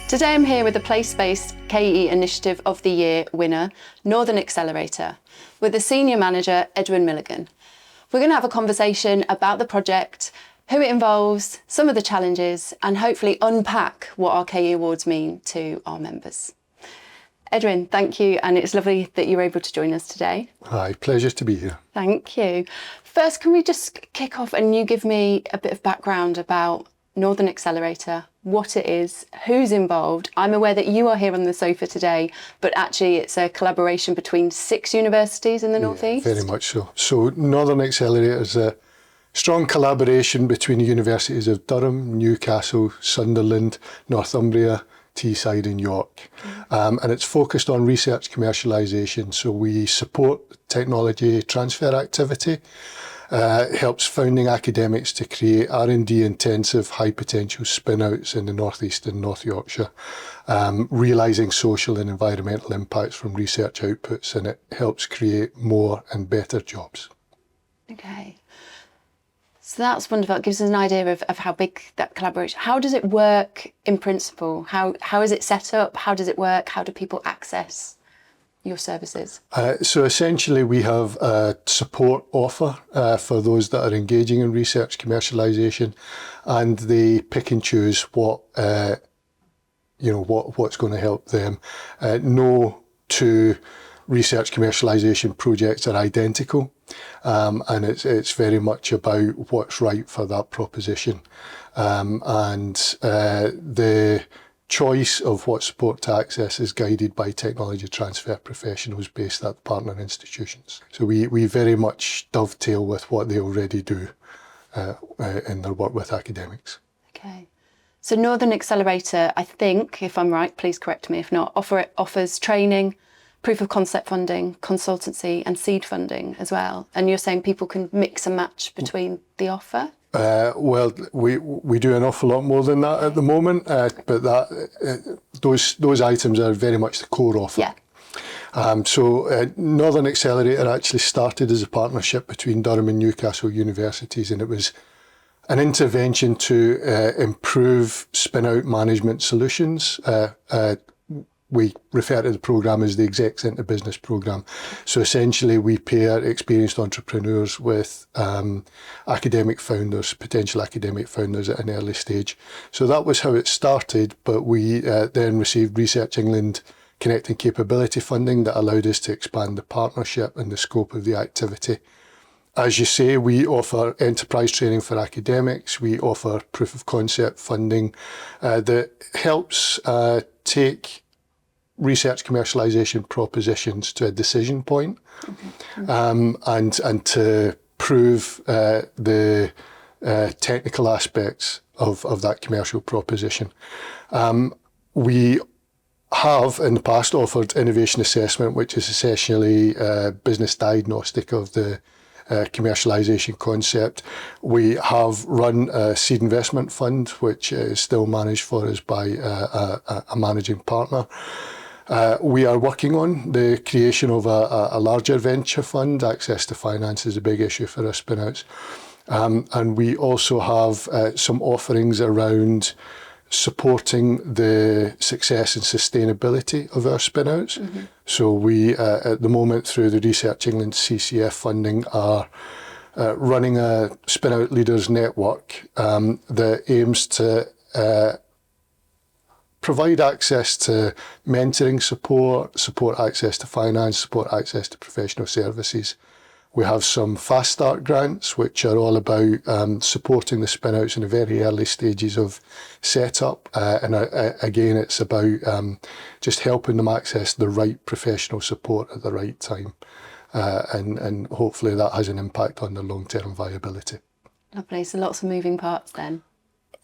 Today I'm here with the place-based KE Initiative of the Year winner, Northern Accelerator, with the Senior Manager, Edwin Milligan. We're going to have a conversation about the project, who it involves, some of the challenges, and hopefully unpack what our KE Awards mean to our members. Edwin, thank you, and it's lovely that you're able to join us today. Hi, pleasure to be here. Thank you. First, can we just kick off and you give me a bit of background about Northern Accelerator, what it is, who's involved? I'm aware that you are here on the sofa today, but actually it's a collaboration between 6 universities in the North East. Very much so. So Northern Accelerator is a strong collaboration between the universities of Durham, Newcastle, Sunderland, Northumbria, Teesside and York. And it's focused on research commercialisation. So we support technology transfer activity. Helps founding academics to create R&D intensive high potential spin-outs in the North East and North Yorkshire, realising social and environmental impacts from research outputs, and it helps create more and better jobs. Okay, so that's wonderful. It gives us an idea of how big that collaboration. How does it work in principle? How is it set up? How does it work? How do people access your services? So essentially we have a support offer for those that are engaging in research commercialisation, and they pick and choose what's going to help them. No two research commercialisation projects are identical, and it's very much about what's right for that proposition. The choice of what support to access is guided by technology transfer professionals based at partner institutions. So we very much dovetail with what they already do in their work with academics. Okay. So Northern Accelerator, I think, if I'm right, please correct me if not, offers training, proof of concept funding, consultancy and seed funding as well. And you're saying people can mix and match between the offer? Well, we do an awful lot more than that at the moment, but those items are very much the core offer. Yeah. So Northern Accelerator actually started as a partnership between Durham and Newcastle universities, and it was an intervention to improve spin-out management solutions. We refer to the programme as the Exec Centre Business Programme. So essentially we pair experienced entrepreneurs with academic founders, potential academic founders at an early stage. So that was how it started, but we then received Research England Connecting Capability funding that allowed us to expand the partnership and the scope of the activity. As you say, we offer enterprise training for academics. We offer proof of concept funding that helps take research commercialisation propositions to a decision point, and to prove the technical aspects of that commercial proposition. We have in the past offered innovation assessment, which is essentially business diagnostic of the commercialisation concept. We have run a seed investment fund, which is still managed for us by a managing partner. We are working on the creation of a larger venture fund. Access to finance is a big issue for our spin-outs. And we also have some offerings around supporting the success and sustainability of our spin-outs. So we, at the moment, through the Research England CCF funding, are running a spin-out leaders network that aims to provide access to mentoring support access to finance, support access to professional services. We have some fast start grants, which are all about supporting the spin-outs in the very early stages of setup. Again, it's about just helping them access the right professional support at the right time. And hopefully that has an impact on their long-term viability. Lovely, so lots of moving parts then.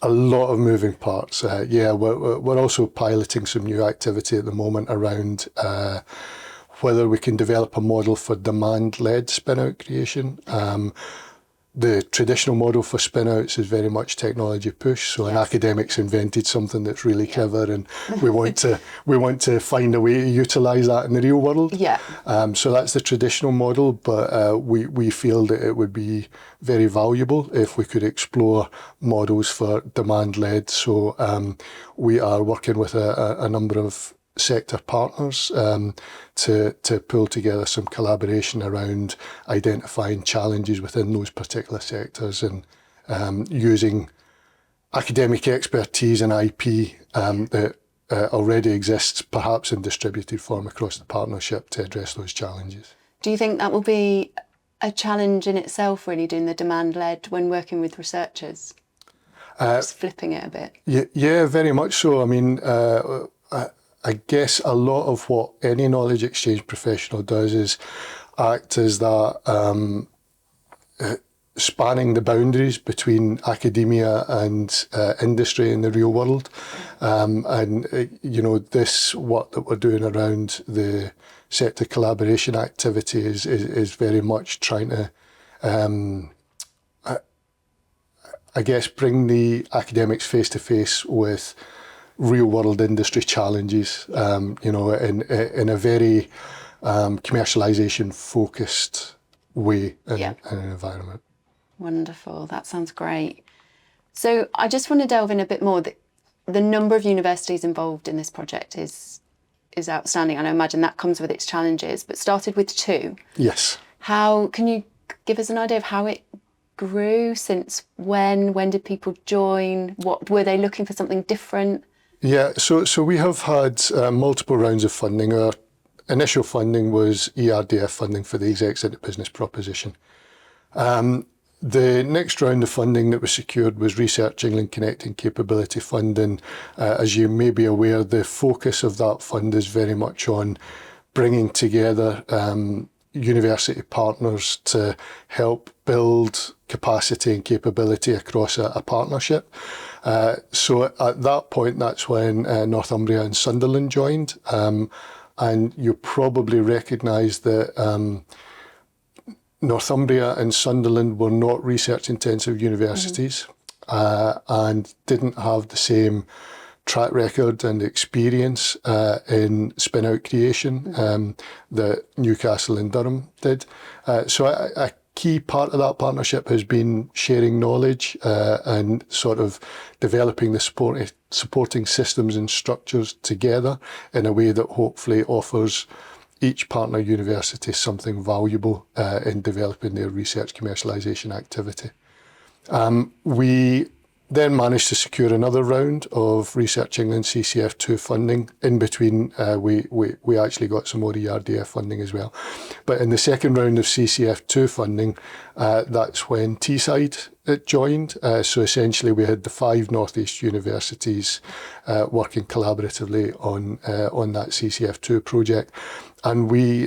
A lot of moving parts. We're also piloting some new activity at the moment around whether we can develop a model for demand-led spin-out creation. the traditional model for spin-outs is very much technology push. So an academic's invented something that's really clever, and we want to find a way to utilise that in the real world. Yeah. So that's the traditional model, but we feel that it would be very valuable if we could explore models for demand-led. So we are working with a number of sector partners to pull together some collaboration around identifying challenges within those particular sectors, and using academic expertise and IP that already exists, perhaps in distributed form across the partnership, to address those challenges. Do you think that will be a challenge in itself, really, doing the demand-led when working with researchers? Just flipping it a bit. Yeah, very much so. I mean, I guess a lot of what any knowledge exchange professional does is act as that spanning the boundaries between academia and industry in the real world. This work that we're doing around the sector collaboration activity is very much trying to, I guess, bring the academics face to face with real world industry challenges, in a very commercialisation focused way in an environment. Wonderful, that sounds great. So I just want to delve in a bit more. The number of universities involved in this project is outstanding, and I imagine that comes with its challenges, but started with 2. Yes. How can you give us an idea of how it grew? Since when did people join? What were they looking for, something different? Yeah, so we have had multiple rounds of funding. Our initial funding was ERDF funding for the Execs into Business proposition. The next round of funding that was secured was Research England Connecting Capability Funding. As you may be aware, the focus of that fund is very much on bringing together university partners to help build capacity and capability across a partnership. So at that point, that's when Northumbria and Sunderland joined. And you probably recognise that Northumbria and Sunderland were not research-intensive universities, and didn't have the same track record and experience in spin-out creation that Newcastle and Durham did. So a key part of that partnership has been sharing knowledge and sort of developing the supporting systems and structures together in a way that hopefully offers each partner university something valuable in developing their research commercialisation activity. We then managed to secure another round of Research England CCF2 funding. In between, we actually got some more ERDF funding as well. But in the second round of CCF2 funding, that's when Teesside joined. So essentially we had the 5 North East universities working collaboratively on that CCF2 project. And we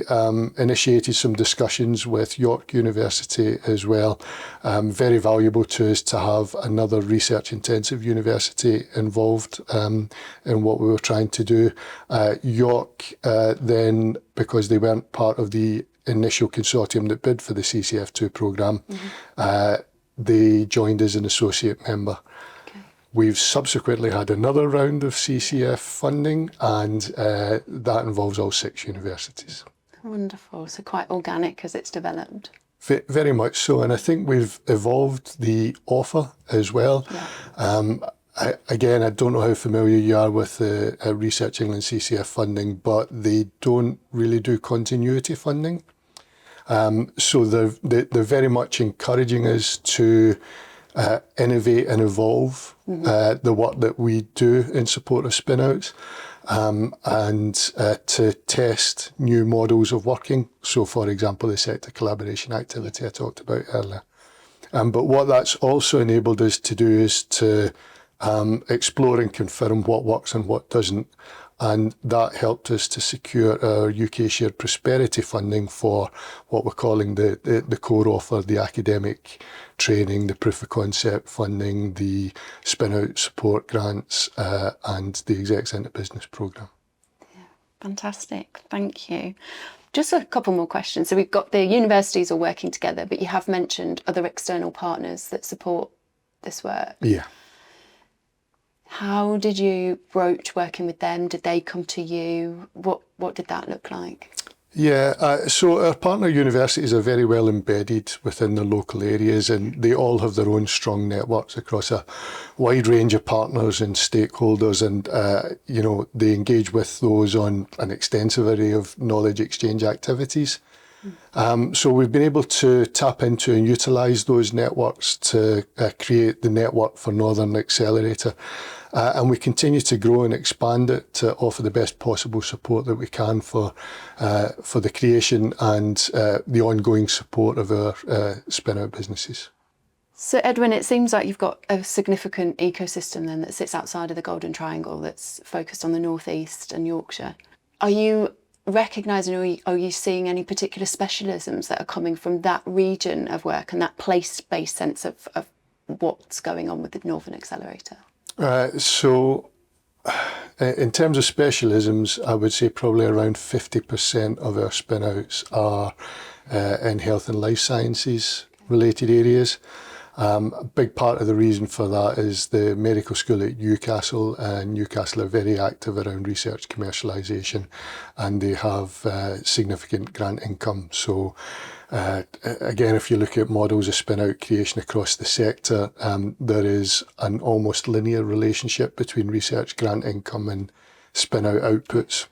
initiated some discussions with York University as well. Very valuable to us to have another research-intensive university involved in what we were trying to do. York then, because they weren't part of the initial consortium that bid for the CCF2 programme, they joined as an associate member. We've subsequently had another round of CCF funding, and that involves all 6 universities. Wonderful. So quite organic as it's developed. Very much so, and I think we've evolved the offer as well. Again, I don't know how familiar you are with the Research England CCF funding, but they don't really do continuity funding. So they're very much encouraging us to innovate and evolve the work that we do in support of spin-outs, and to test new models of working. So, for example, the sector collaboration activity I talked about earlier. But what that's also enabled us to do is to explore and confirm what works and what doesn't. And that helped us to secure our UK Shared Prosperity funding for what we're calling the core offer, the academic training, the proof of concept funding, the spin-out support grants, and the Execs into Business programme. Yeah, fantastic, thank you. Just a couple more questions. So we've got the universities all working together, but you have mentioned other external partners that support this work. Yeah. How did you broach working with them? Did they come to you? What did that look like? Yeah, so our partner universities are very well embedded within the local areas, and they all have their own strong networks across a wide range of partners and stakeholders, and they engage with those on an extensive array of knowledge exchange activities. So we've been able to tap into and utilise those networks to create the network for Northern Accelerator. And we continue to grow and expand it to offer the best possible support that we can for the creation and the ongoing support of our spin-out businesses. So Edwin, it seems like you've got a significant ecosystem then that sits outside of the Golden Triangle that's focused on the North East and Yorkshire. Are you recognising, or are you seeing any particular specialisms that are coming from that region of work and that place-based sense of what's going on with the Northern Accelerator? So in terms of specialisms, I would say probably around 50% of our spin-outs are in health and life sciences related areas. A big part of the reason for that is the medical school at Newcastle, and Newcastle are very active around research commercialisation, and they have significant grant income. So again, if you look at models of spin-out creation across the sector, there is an almost linear relationship between research grant income and spin-out outputs.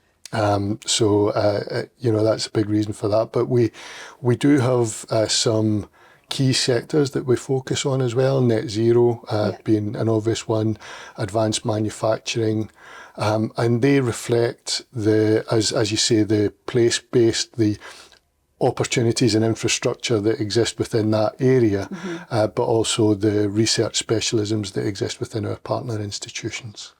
So that's a big reason for that. But we do have some key sectors that we focus on as well, net zero being an obvious one, advanced manufacturing, and they reflect as you say, the place-based, the opportunities and infrastructure that exist within that area, but also the research specialisms that exist within our partner institutions.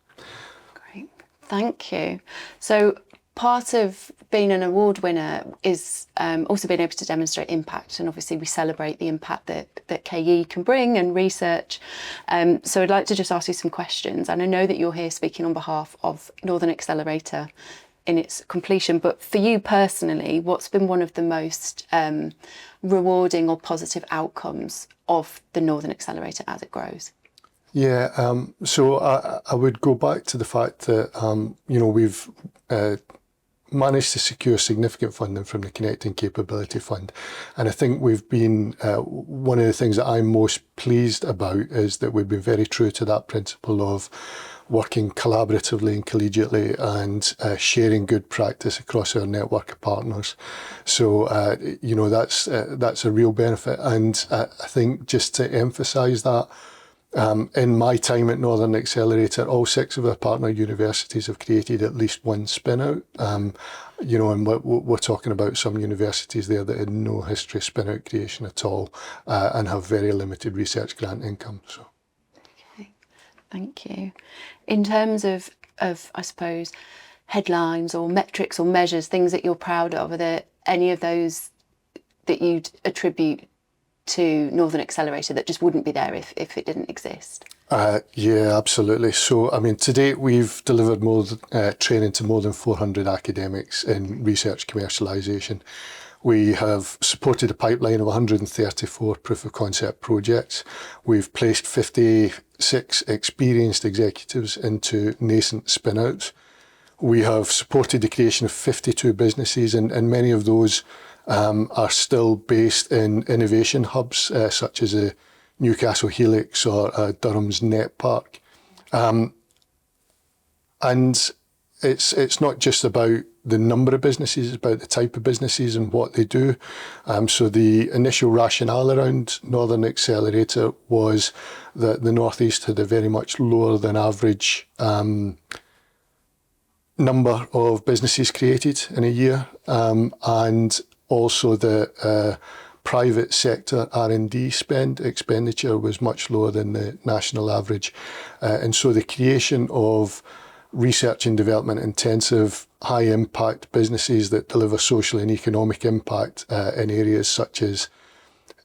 Great, thank you. So part of being an award winner is also being able to demonstrate impact, and obviously we celebrate the impact that KE can bring and research. So I'd like to just ask you some questions, and I know that you're here speaking on behalf of Northern Accelerator in its completion, but for you personally, what's been one of the most rewarding or positive outcomes of the Northern Accelerator as it grows? Yeah, so I would go back to the fact that we've managed to secure significant funding from the Connecting Capability Fund. And I think we've been, one of the things that I'm most pleased about is that we've been very true to that principle of working collaboratively and collegiately and sharing good practice across our network of partners. So, that's a real benefit. And I think just to emphasise that, in my time at Northern Accelerator, all 6 of our partner universities have created at least one spin-out. And we're talking about some universities there that had no history of spin-out creation at all, and have very limited research grant income. So, okay, thank you. In terms of I suppose headlines or metrics or measures, things that you're proud of, are there any of those that you'd attribute to Northern Accelerator that just wouldn't be there if it didn't exist? Yeah, absolutely. So, I mean, to date, we've delivered training to more than 400 academics in research commercialisation. We have supported a pipeline of 134 proof of concept projects. We've placed 56 experienced executives into nascent spin-outs. We have supported the creation of 52 businesses, and many of those are still based in innovation hubs, such as a Newcastle Helix or Durham's Net Park. And it's not just about the number of businesses, it's about the type of businesses and what they do. So the initial rationale around Northern Accelerator was that the North East had a very much lower than average number of businesses created in a year, and also the private sector R&D expenditure was much lower than the national average. And so the creation of research and development intensive, high impact businesses that deliver social and economic impact in areas such as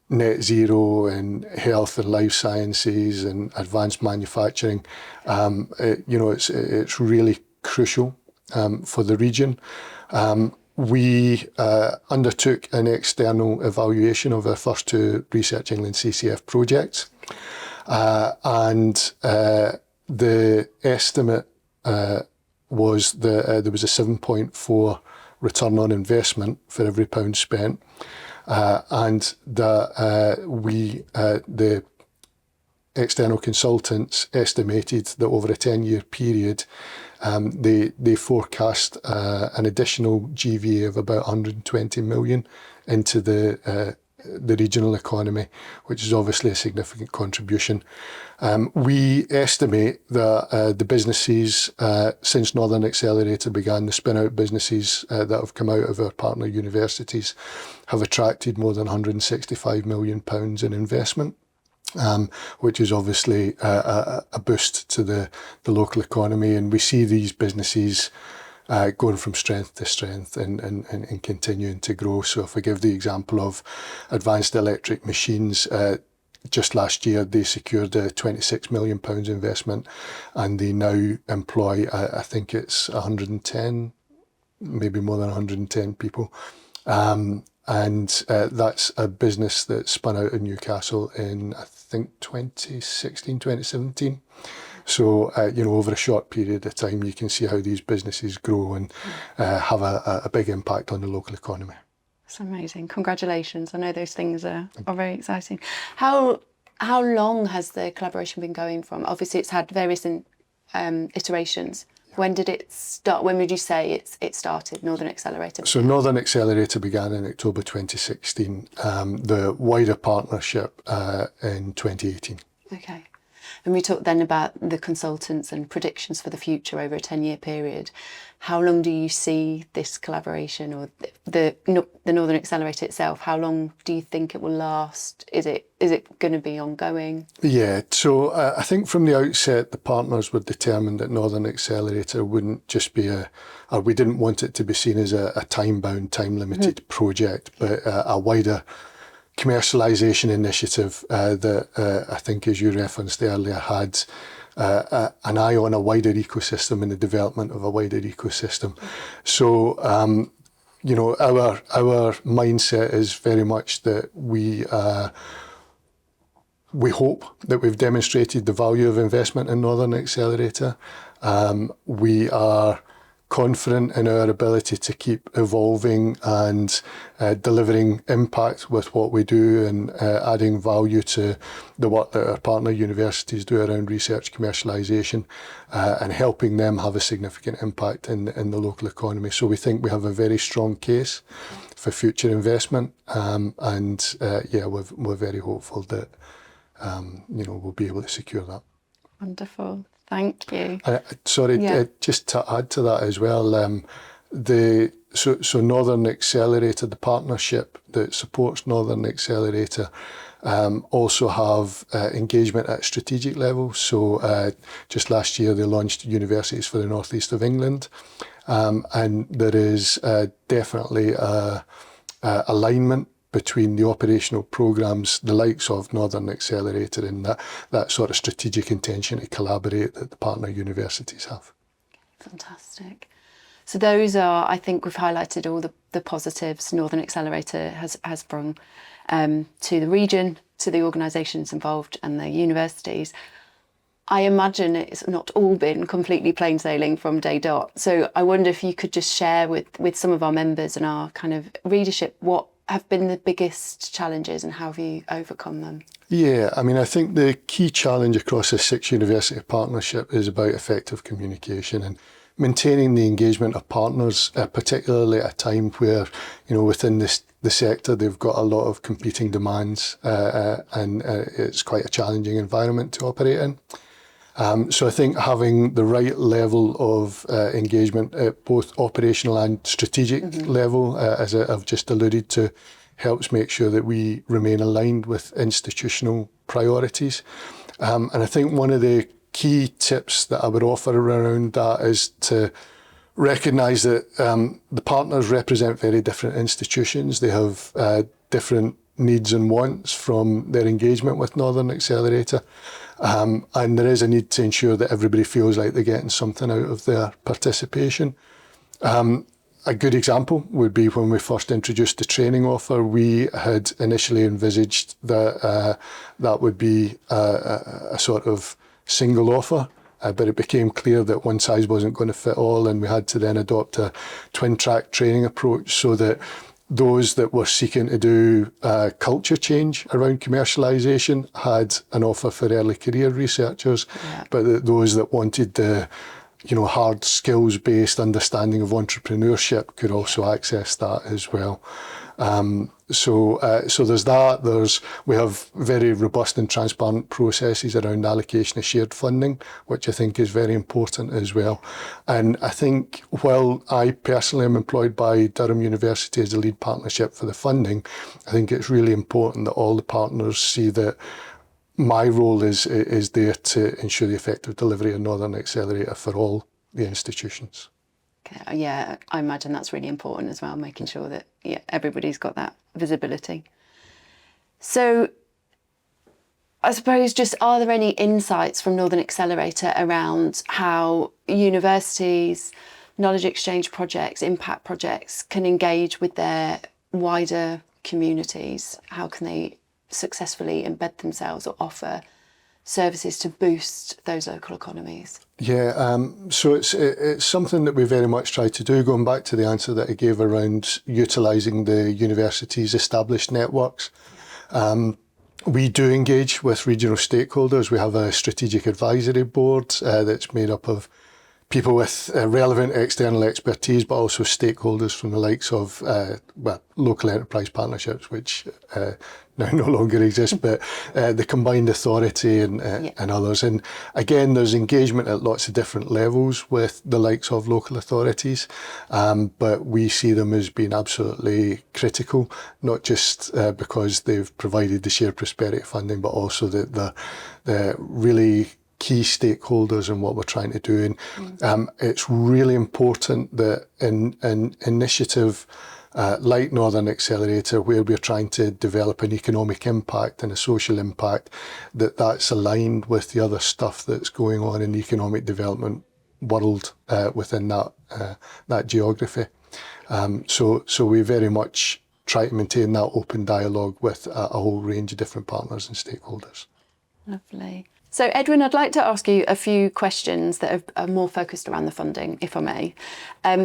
net zero and health and life sciences and advanced manufacturing, it's really crucial for the region. we undertook an external evaluation of our first two Research England CCF projects, and the estimate was that there was a 7.4 return on investment for every pound spent, and that the external consultants estimated that over a 10-year period, they forecast an additional GVA of about 120 million into the regional economy, which is obviously a significant contribution. We estimate that the businesses, since Northern Accelerator began, the spin-out businesses that have come out of our partner universities have attracted more than £165 million in investment. Which is obviously a boost to the local economy, and we see these businesses going from strength to strength and continuing to grow. So if I give the example of Advanced Electric Machines, just last year they secured a £26 million investment, and they now employ, I think it's 110, maybe more than 110 people. And that's a business that spun out of Newcastle in, I think, 2016, 2017. So, over a short period of time, you can see how these businesses grow and have a big impact on the local economy. That's amazing. Congratulations. I know those things are very exciting. How long has the collaboration been going from? Obviously, it's had various iterations. When did it start? When would you say it started, Northern Accelerator? So Northern Accelerator began in October 2016, the wider partnership in 2018. Okay. And we talked then about the consultants and predictions for the future over a 10-year period. How long do you see this collaboration, or the Northern Accelerator itself, how long do you think it will last? Is it going to be ongoing? Yeah, so I think from the outset, the partners were determined that Northern Accelerator wouldn't just be or we didn't want it to be seen as a time-bound, time-limited project, but a wider commercialisation initiative that I think, as you referenced earlier, had an eye on a wider ecosystem and the development of a wider ecosystem. So, our mindset is very much that we hope that we've demonstrated the value of investment in Northern Accelerator. We are confident in our ability to keep evolving and delivering impact with what we do, and adding value to the work that our partner universities do around research commercialisation, and helping them have a significant impact in the local economy. So we think we have a very strong case for future investment, we're very hopeful that we'll be able to secure that. Wonderful. Thank you. Just to add to that as well, so Northern Accelerator, the partnership that supports Northern Accelerator, also have engagement at strategic level. So just last year they launched Universities for the North East of England, and there is definitely alignment between the operational programmes, the likes of Northern Accelerator, and that sort of strategic intention to collaborate that the partner universities have. Fantastic. So those are, I think we've highlighted all the positives Northern Accelerator has brought to the region, to the organisations involved and the universities. I imagine it's not all been completely plain sailing from day dot. So I wonder if you could just share with some of our members and our kind of readership what have been the biggest challenges and how have you overcome them? Yeah, I think the key challenge across this 6-university partnership is about effective communication and maintaining the engagement of partners, particularly at a time where, within the sector, they've got a lot of competing demands, and it's quite a challenging environment to operate in. So I think having the right level of engagement at both operational and strategic level, as I've just alluded to, helps make sure that we remain aligned with institutional priorities. And I think one of the key tips that I would offer around that is to recognise that the partners represent very different institutions. They have different needs and wants from their engagement with Northern Accelerator. And there is a need to ensure that everybody feels like they're getting something out of their participation. A good example would be when we first introduced the training offer. We had initially envisaged that that would be a sort of single offer, but it became clear that one size wasn't going to fit all, and we had to then adopt a twin-track training approach so that those that were seeking to do culture change around commercialisation had an offer for early career researchers, but that those that wanted the hard skills-based understanding of entrepreneurship could also access that as well. So there's that. We have very robust and transparent processes around allocation of shared funding, which I think is very important as well. And I think while I personally am employed by Durham University as the lead partnership for the funding, I think it's really important that all the partners see that my role is there to ensure the effective delivery of Northern Accelerator for all the institutions. Okay. Yeah, I imagine that's really important as well, making sure that everybody's got that visibility. So I suppose are there any insights from Northern Accelerator around how universities, knowledge exchange projects, impact projects can engage with their wider communities? How can they successfully embed themselves or offer services to boost those local economies? Yeah, so it's something that we very much try to do, going back to the answer that I gave around utilising the university's established networks. We do engage with regional stakeholders. We have a strategic advisory board that's made up of people with relevant external expertise, but also stakeholders from the likes of local enterprise partnerships, which now no longer exist, but the combined authority and others. And again, there's engagement at lots of different levels with the likes of local authorities, but we see them as being absolutely critical, not just because they've provided the shared prosperity funding, but also that they're really key stakeholders in what we're trying to do. And it's really important that in an initiative like Northern Accelerator, where we're trying to develop an economic impact and a social impact, that's aligned with the other stuff that's going on in the economic development world within that geography. So we very much try to maintain that open dialogue with a whole range of different partners and stakeholders. Lovely. So Edwin, I'd like to ask you a few questions that are more focused around the funding, if I may.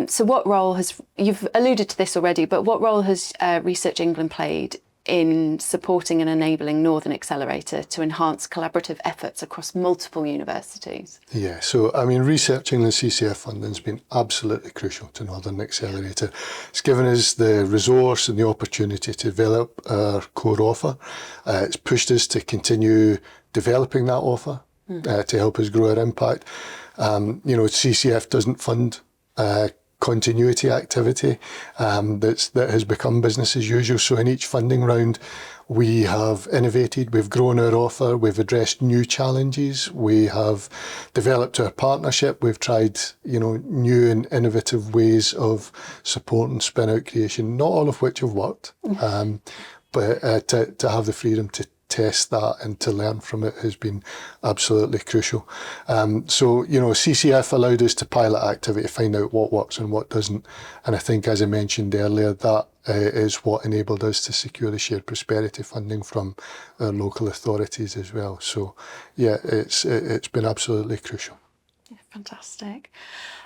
So what role you've alluded to this already, but what role has Research England played in supporting and enabling Northern Accelerator to enhance collaborative efforts across multiple universities? Yeah, so I mean, Research England CCF funding has been absolutely crucial to Northern Accelerator. It's given us the resource and the opportunity to develop our core offer. It's pushed us to continue developing that offer to help us grow our impact. CCF doesn't fund continuity activity that has become business as usual. So in each funding round, we have innovated, we've grown our offer, we've addressed new challenges, we have developed our partnership, we've tried new and innovative ways of supporting spin-out creation, not all of which have worked, but to have the freedom to test that and to learn from it has been absolutely crucial. CCF allowed us to pilot activity, find out what works and what doesn't. And I think, as I mentioned earlier, that is what enabled us to secure the shared prosperity funding from our local authorities as well. So, yeah, it's been absolutely crucial. Yeah, fantastic.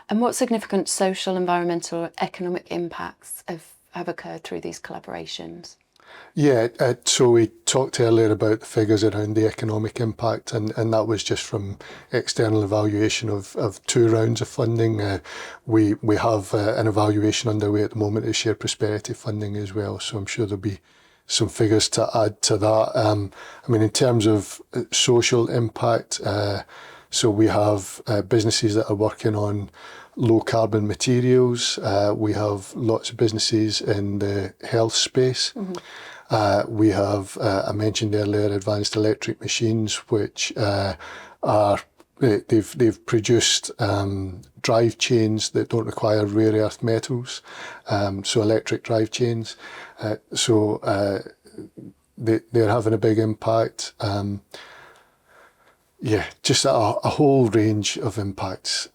And what significant social, environmental, or economic impacts have occurred through these collaborations? Yeah, so we talked earlier about the figures around the economic impact, and that was just from external evaluation of 2 rounds of funding. We have an evaluation underway at the moment of shared prosperity funding as well, so I'm sure there'll be some figures to add to that. In terms of social impact, so we have businesses that are working on low carbon materials. We have lots of businesses in the health space. We have, I mentioned earlier, advanced electric machines, which they've produced drive chains that don't require rare earth metals, so electric drive chains. They're having a big impact. Just a whole range of impacts.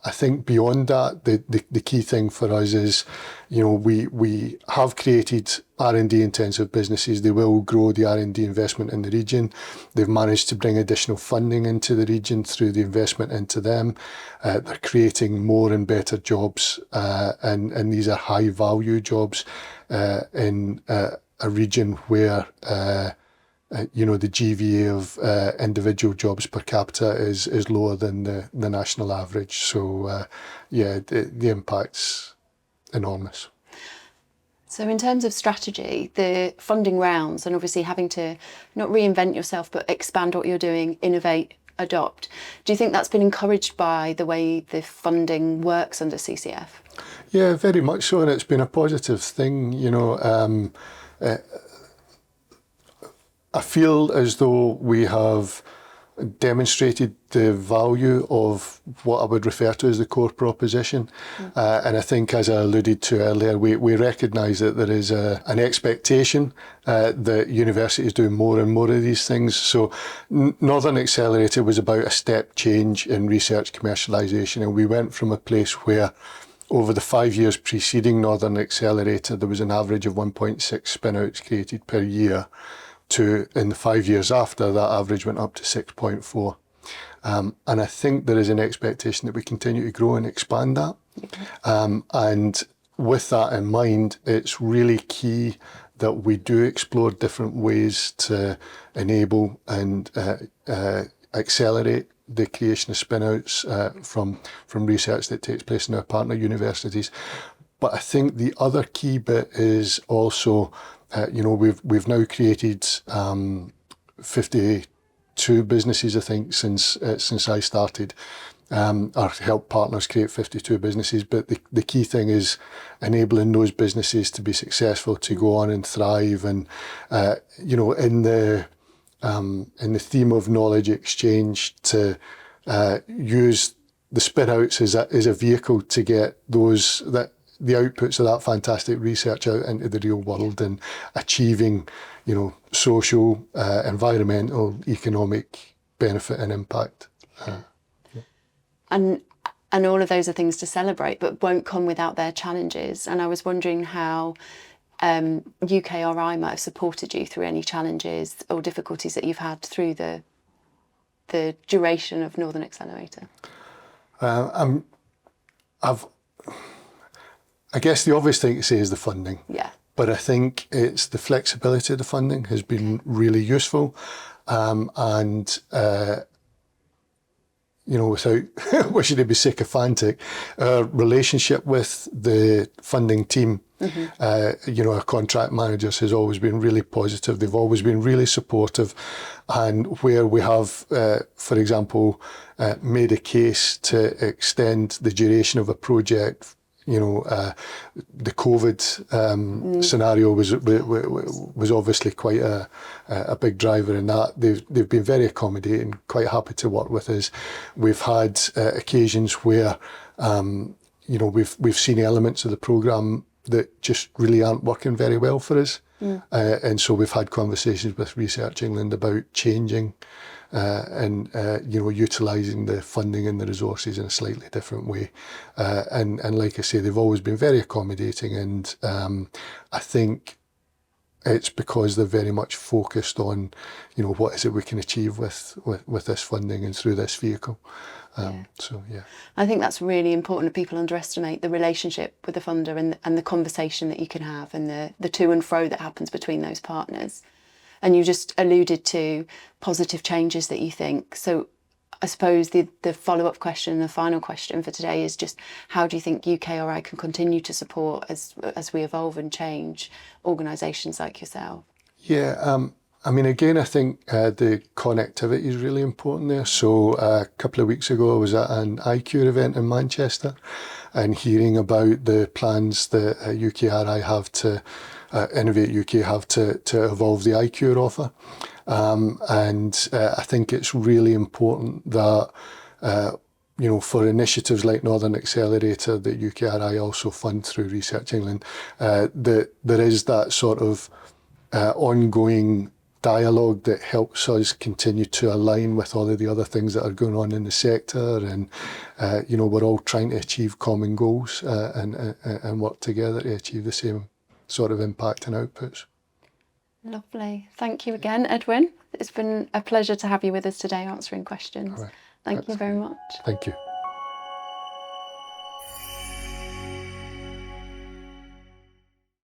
I think beyond that, the key thing for us is, we have created R&D intensive businesses. They will grow the R&D investment in the region. They've managed to bring additional funding into the region through the investment into them. They're creating more and better jobs, and these are high value jobs in a region where the GVA of individual jobs per capita is lower than the national average. So, the impact's enormous. So in terms of strategy, the funding rounds and obviously having to not reinvent yourself, but expand what you're doing, innovate, adopt. Do you think that's been encouraged by the way the funding works under CCF? Yeah, very much so. And it's been a positive thing, I feel as though we have demonstrated the value of what I would refer to as the core proposition. And I think, as I alluded to earlier, we recognise that there is an expectation that universities do more and more of these things. So Northern Accelerator was about a step change in research commercialisation, and we went from a place where over the 5 years preceding Northern Accelerator there was an average of 1.6 spin-outs created per year, to, in the 5 years after, that average went up to 6.4. And I think there is an expectation that we continue to grow and expand that. And with that in mind, it's really key that we do explore different ways to enable and accelerate the creation of spin-outs from research that takes place in our partner universities. But I think the other key bit is also, we've now created 52 businesses, I think, since I started. Or help partners create 52 businesses. But the key thing is enabling those businesses to be successful, to go on and thrive. And in the theme of knowledge exchange, to use the spin-outs as a vehicle to get the outputs of that fantastic research out into the real world and achieving, social, environmental, economic benefit and impact. And all of those are things to celebrate, but won't come without their challenges. And I was wondering how UKRI might have supported you through any challenges or difficulties that you've had through the duration of Northern Accelerator. I guess the obvious thing to say is the funding. Yeah. But I think it's the flexibility of the funding has been really useful. Without wishing to be sycophantic, our relationship with the funding team, our contract managers, has always been really positive. They've always been really supportive. And where we have, for example, made a case to extend the duration of a project, the COVID scenario was obviously quite a big driver in that. They've been very accommodating, quite happy to work with us. We've had occasions where we've seen elements of the programme that just really aren't working very well for us, and so we've had conversations with Research England about changing and utilising the funding and the resources in a slightly different way. And like I say, they've always been very accommodating, and I think it's because they're very much focused on, what is it we can achieve with this funding and through this vehicle. So, yeah. I think that's really important that people underestimate the relationship with the funder and the conversation that you can have and the to and fro that happens between those partners. And you just alluded to positive changes that you think. So I suppose the follow-up question, the final question for today is just, how do you think UKRI can continue to support as we evolve and change organisations like yourself? Yeah, again, I think the connectivity is really important there. So a couple of weeks ago, I was at an iCure event in Manchester and hearing about the plans that UKRI have to Innovate UK have to evolve the iCure offer. And I think it's really important that, for initiatives like Northern Accelerator that UKRI also fund through Research England, that there is that sort of ongoing dialogue that helps us continue to align with all of the other things that are going on in the sector, and we're all trying to achieve common goals and work together to achieve the same sort of impact and outputs. Lovely. Thank you again, Edwin. It's been a pleasure to have you with us today answering questions. All right. Thank you very much. Thank you.